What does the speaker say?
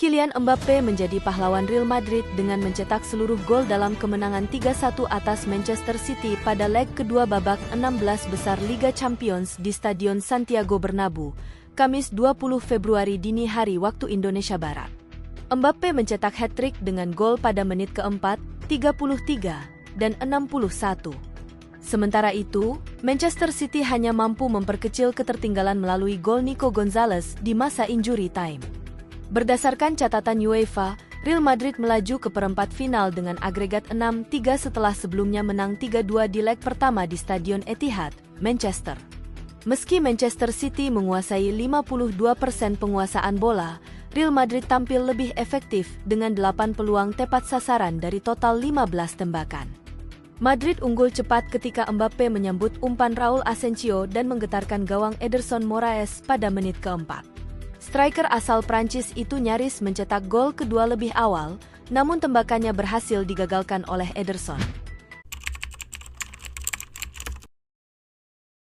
Kylian Mbappe menjadi pahlawan Real Madrid dengan mencetak seluruh gol dalam kemenangan 3-1 atas Manchester City pada leg kedua babak 16 besar Liga Champions di Stadion Santiago Bernabeu, Kamis 20 Februari dini hari waktu Indonesia Barat. Mbappe mencetak hat-trick dengan gol pada menit keempat, 33, dan 61. Sementara itu, Manchester City hanya mampu memperkecil ketertinggalan melalui gol Nico Gonzalez di masa injury time. Berdasarkan catatan UEFA, Real Madrid melaju ke perempat final dengan agregat 6-3 setelah sebelumnya menang 3-2 di leg pertama di Stadion Etihad, Manchester. Meski Manchester City menguasai 52% penguasaan bola, Real Madrid tampil lebih efektif dengan 8 peluang tepat sasaran dari total 15 tembakan. Madrid unggul cepat ketika Mbappe menyambut umpan Raul Asensio dan menggetarkan gawang Ederson Moraes pada menit keempat. Striker asal Prancis itu nyaris mencetak gol kedua lebih awal, namun tembakannya berhasil digagalkan oleh Ederson.